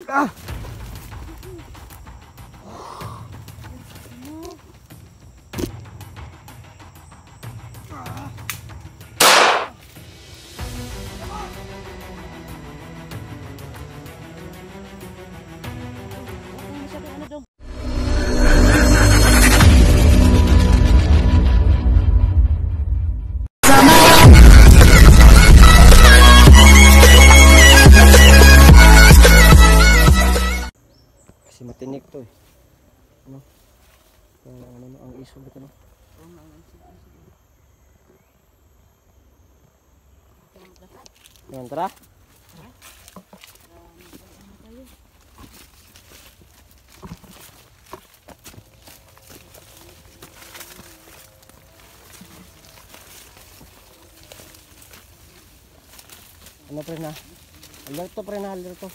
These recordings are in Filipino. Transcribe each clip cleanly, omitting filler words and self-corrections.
Ah! Kasi matinik to eh. Ano? Ang iso ba ito no? Yan, tara. Ano pre na? Alert to pre na, alert to.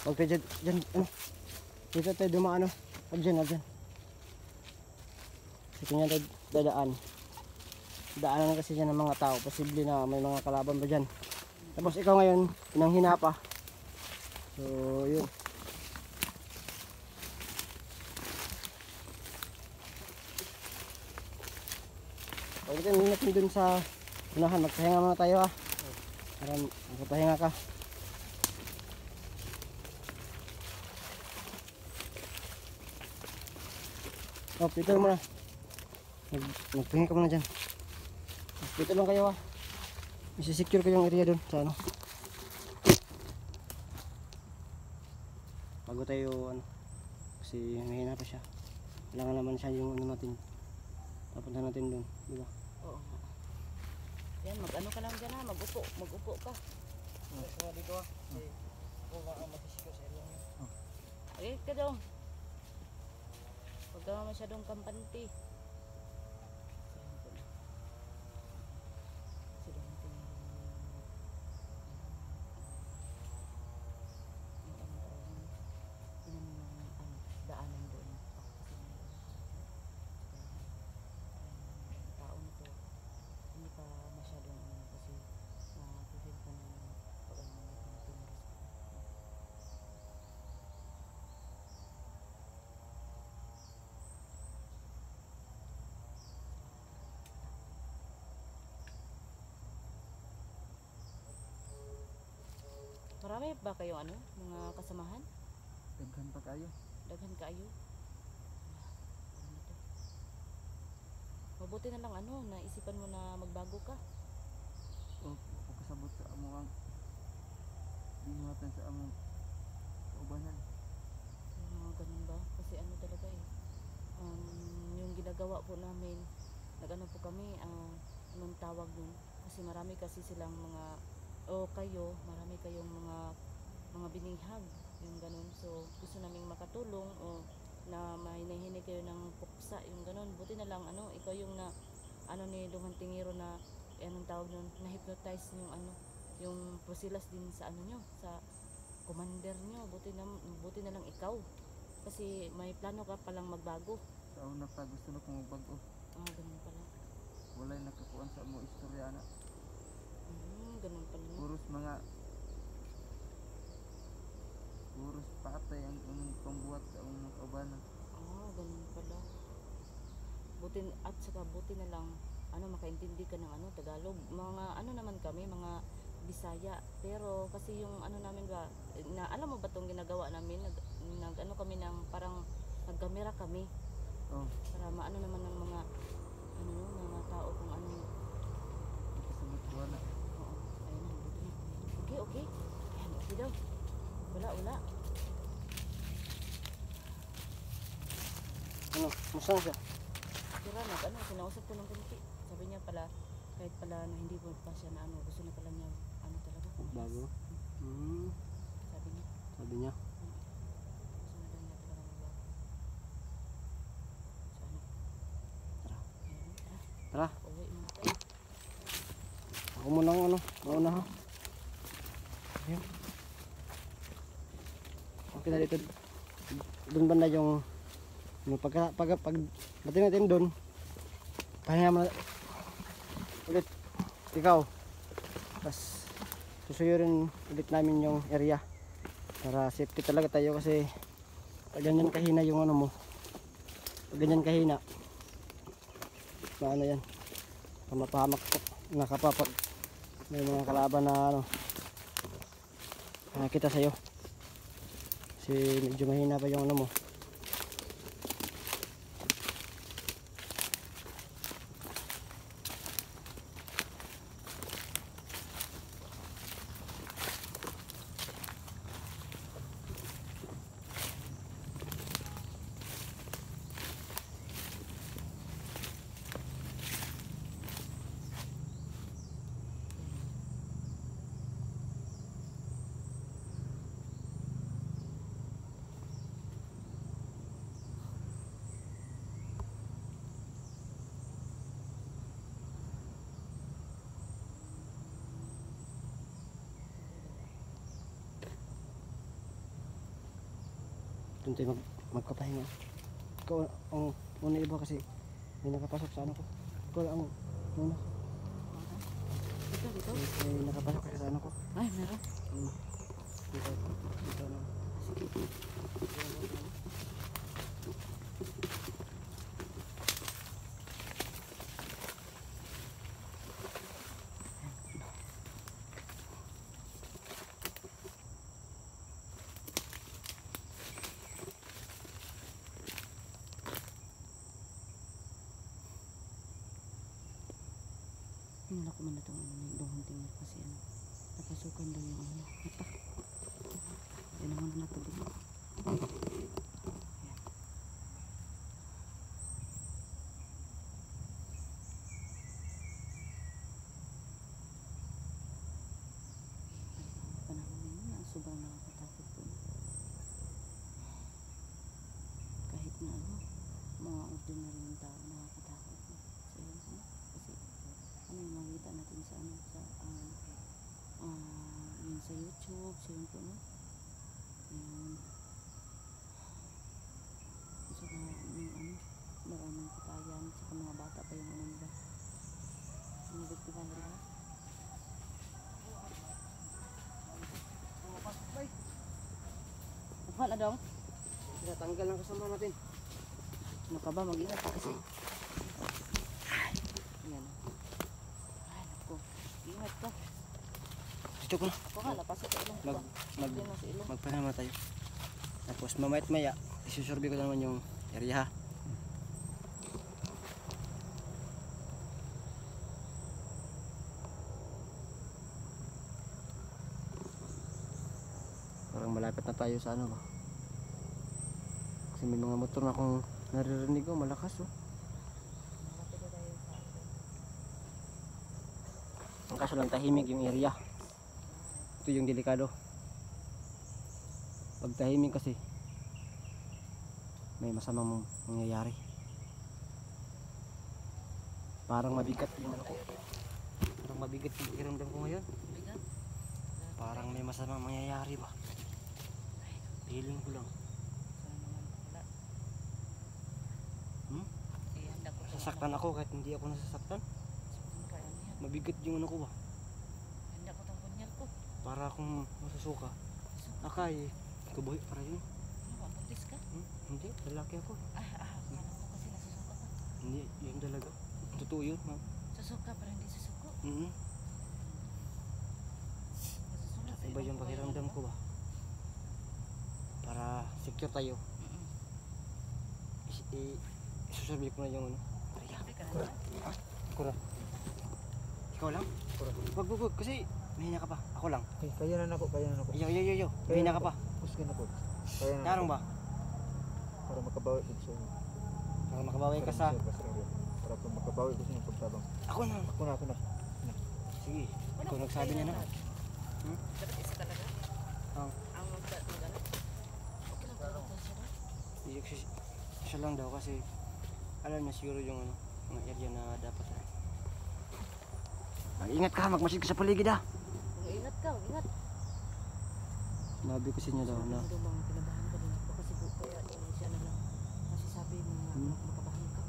Huwag tayo dyan, ano? Dito tayo dumaan, ano? Huwag dyan, huwag dyan. Kasi nga tayo dadaan. Daanan kasi dyan ng mga tao. Posible na may mga kalaban ba dyan. Tapos ikaw ngayon, pinanghina pa. So, yun. Huwag tayo natin dun sa unahan. Magpahinga muna tayo ha. Para magpahinga ka. Oh, pito mo na. Magpahinga ka muna dyan. Pito lang kayo ha. Isisecure ko yung area dun sa ano. Bago tayo ano. Kasi mahina pa siya. Kailangan naman siya yung ano natin. Papunta natin dun. Diba? Oo. Yan, mag-ano ka lang dyan ha. Mag-upo. Mag-upo ka. So, dito ha. Kasi kung baka masisecure sa area nyo. Okay ka dong. Huwag ka masyadong kampante. Daanan doon. Tao nito. Hindi pa masyadong kasi na-feel ka na pag ano natin tumulong. Marami ba kayo ano, mga kasamahan? Daghan pa kayo. Daghan kayo? Ano to? Mabuti na lang ano, naisipan mo na magbago ka. O, kasabot sa among binuhatan sa among kaubanan. Ganun ba? Kasi ano talaga eh. Yung ginagawa po namin, nag-ano po kami, anong tawag nun? Kasi marami kasi silang mga kayo, marami kayong mga binihag, yung ganun. So, gusto naming makatulong o na mahinahinay kayo ng puksa, yung ganun. Buti na lang, ano, ikaw yung na, ano ni Lunghang Tingiro na, anong tawag nun, na-hypnotize yung ano, yung pusilas din sa ano nyo, sa commander nyo. Buti na lang ikaw. Kasi may plano ka palang magbago. Sa una pa gusto na kong magbago. Ganun pala. Walay nakakuan sa among istorya na. Ganun pala. Puros patay ang pambuhat sa among kaubanan. Ganun pala. Buti na lang ano, makaintindi ka ng ano, Tagalog. Mga ano naman kami, mga Bisaya. Pero kasi yung ano namin ba, na alam mo ba tong ginagawa namin? Nag ano kami ng parang nagkamera kami. Para maano naman ng mga ano, mga tao kung ano. Kasabot ko na. Ayun na, dito na. Okay. Ayan, okay daw. Wala. Ano? Musta na siya? Kira sinausap ko ng kunti. Sabi niya pala, kahit pala na hindi po pa siya na ano, gusto na pala niya, ano talaga. Bago? Sabi niya? Gusto na lang niya talaga magbago. So ano? Tara. Uwi muna tayo. Ako muna ang ano, mauna ha. Ayun. Okay na dito. Doon banda yung pag natin doon, pahinga mo ulit ikaw. Tapos susuyurin ulit namin yung area para safety talaga tayo kasi pag ganyan kahina yung ano mo, pag ganyan kahina ano yan, mapahamak po nakapapag may mga kalaban na ano nakakita sa'yo kasi medyo mahina pa yung ano mo. Doon tayo magkapahinga. Ikaw ang una iba kasi may nakapasok sa ano ko. Ikaw ang una. Dito. May nakapasok kasi sa ano ko. Ay, meron. Dito na. Naku man na itong ano, yung hunting niya kasi ano, napasukan daw yung ano. Ito. Yan naman na ito dito. Panahon ngayon, sobrang nakakatakot po. Kahit na ano, mga ordinary yung tao nakakatakot. So yun, ano, kasi ano yung makikita natin sa ano, sa yun sa YouTube, so yun po, no? Yun. Saka yung ano, maraming patayan, saka mga bata pa yung ano nila. Ano ba ito nila? Apa na dong? Tanggal ang kasama natin. Ano ka ba? Mag-ingat ka kasi. Yan. Ay, naku. Ingat ka. Chuchok na. Ako nga, lapasok ka ilong ko ba? Hindi na sa ilong. Magpanama tayo. Tapos mamaya at maya, isusurvey ko na naman yung area ha. Parang malapit na tayo sa ano ba. Kasi may mga motor na akong naririnig ko, malakas oh. Malapit na tayo sa ano. Ang kaso lang tahimik yung area. Ito yung delikado. Pag tahimik kasi may masamang mangyayari. Parang mabigat yung ano ko. Parang mabigat yung iramdam ko ngayon. Bigat. Parang may masamang mangyayari ba. Feeling ko lang. Sana naman wala. Eh, handa ko. Sasaktan ako kahit hindi ako nasasaktan. Kaya niya. Mabigat yung ano ko ba. Handa ko tong punyal ko. Para akong masusuka. So, Akay, kabuhi para yun. ano ba? Buntis ka? Hindi, lalaki ako. Akala ko kasi nasusuka ka. Hindi, yun talaga. Totoo yun, ma'am. Susuka pero hindi susuko. Nasusuka sa Iba ilong yung ko, pakiramdam ilong ko ba. Para secure tayo. Isusurvey ko na yung ano. Area. Sabi ka na dyan. Kura. Ikaw lang? Kura. Wag. Kasi mahina ka pa. Ako lang. Okay, kaya na ako. Yo. Mahina ka pa. Puskin ako. Kaya na Tarong ba? para makabawi ko sa inyo. Para makabawi ka sa... Para makabawi ko sa inyo pagtabang. Ako na. Ako na. Sige. Ikaw nagsabi niya na. Dapat isa talaga. Oo. Ang mag-ano. Okay lang talaga siya na. Siya lang daw kasi alam niya siguro yung ano, mga area na dapat. Ingat ka, magmasid ka sa paligid ha. Ingat ka, ingat. Sinabi ko sa inyo daw na Ano mga kinabahan ka din ako kasi kaya siya na lang. Kasi sabi mga makabahan ka.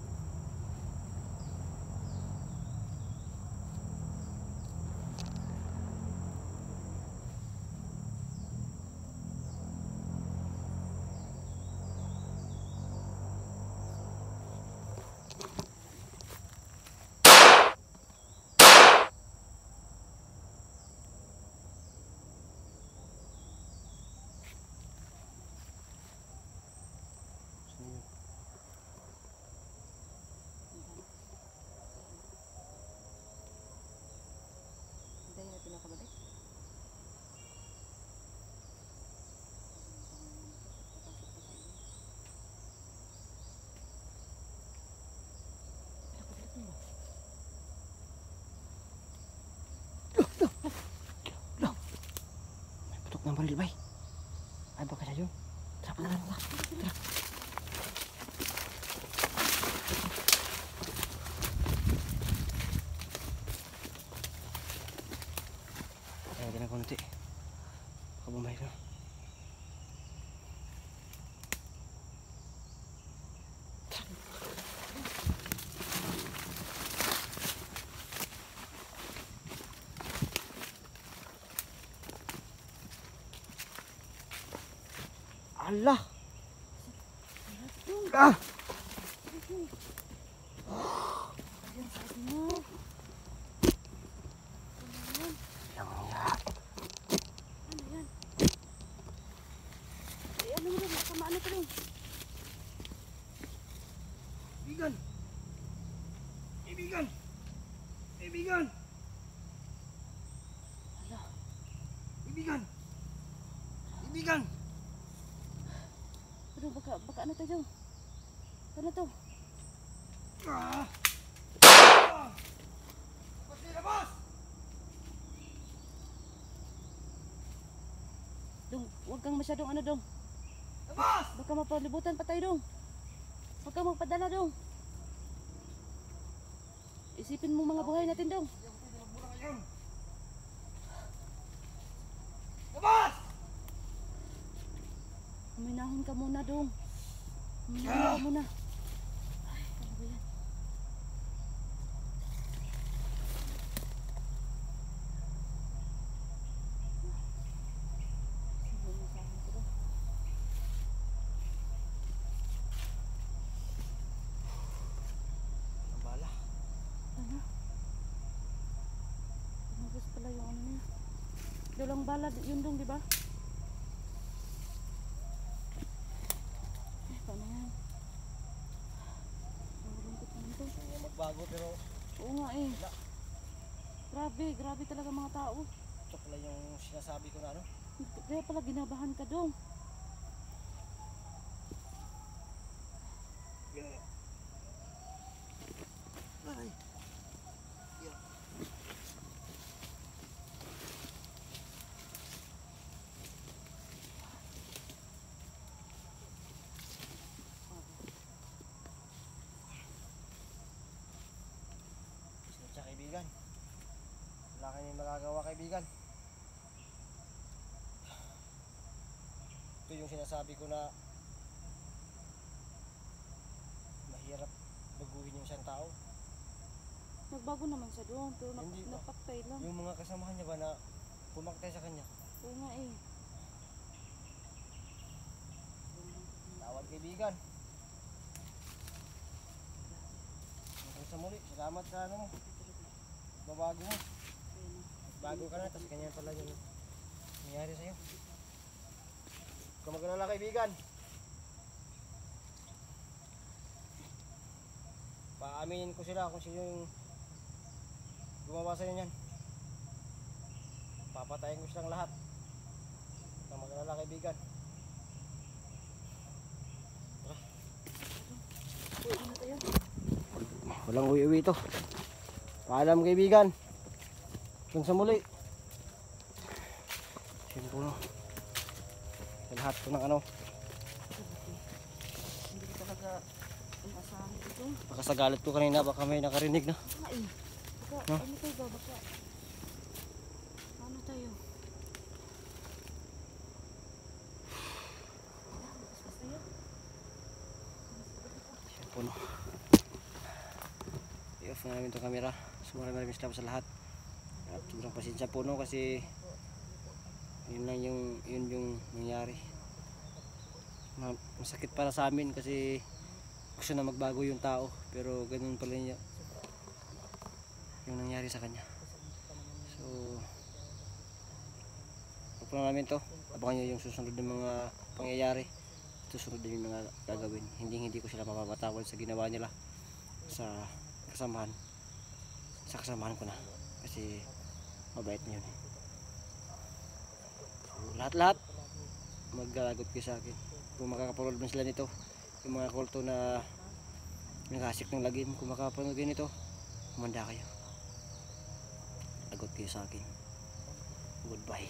baril bay. Ay baka siya yun. Tara pa tara. Tara. Ayan din ang konti. Baka bumay ka. Allah. Ah. Ayan, sabi mo. Yang ya. Ano yan? Ay, ano mo rin? Kamaan na ka rin. Ibigan. Ibigan. Ibigan. Hala. Ibigan. Ibigan. Aduh, baka ano tayo? Ano to? Ah. Pati labas. Dong, huwag kang masyadong ano dong. Labas. Baka mapalibutan pa tayo dong. Huwag kang magpadala dong. Isipin mo mga buhay natin dong. Labas. Huminahon ka muna dong. Huminahon ka muna. Ay, ano ba yan? Sino yung sa akin ko dong? Ang bala. Ano? Tumagos pala yung ano niya. Dalang bala yun dong, di ba? Ay, paano yan? Ang lungkot naman to. Gusto niya magbago pero Oo nga eh. Grabe talaga mga tao. ito pala yung sinasabi ko na ano. Kaya pala ginabahan ka dong. Ay. Sa kaibigan. Wala kami magagawa kaibigan. Ito yung sinasabi ko na mahirap baguhin yung isang tao. Nagbago naman siya doon, pero Hindi ba? napaktay lang. Yung mga kasamahan niya ba na pumaktay sa kanya. Oo nga eh. Tawad kaibigan. Hanggang sa muli, salamat sa ano mo. Babago mo. Bago ka na, tapos ganyan pala yung nangyari sa'yo. Huwag ka mag-alala kaibigan. Paaminin ko sila kung sino yung gumawa sa'yo niyan. Papatayin ko silang lahat. Huwag ka mag-alala kaibigan. Uy, ano tayo? Walang uwi-uwi ito. Paalam kaibigan. Hanggang sa muli. Siyempre po no. Sa lahat po ng ano. Hindi ko talaga inasahan ito. Baka sa galit ko kanina baka may nakarinig na. Nga eh. Baka, No? ano tayo ba? Baka, ano tayo? Mas tayo? Siyempre po no. I-off na namin itong camera. So maraming salamat sa lahat. At sobrang pasensya po no kasi yun yung nangyari. Masakit para sa amin kasi gusto na magbago yung tao pero ganun pala niya yung nangyari sa kanya. So huwag na namin to. Abangan nyo yung susunod ng mga pangyayari. Susunod din yung mga gagawin. Hindi ko sila mapapatawad sa ginawa nila sa kasamahan. Sa kasamahan ko na kasi mabait na yun. So, lahat maggalagot kayo sa akin. Kung makakapanood man sila nito, yung mga kulto na nagasik ng lagim, kung makakapanood kayo nito, kumanda kayo. Lagot kayo sa akin. Goodbye.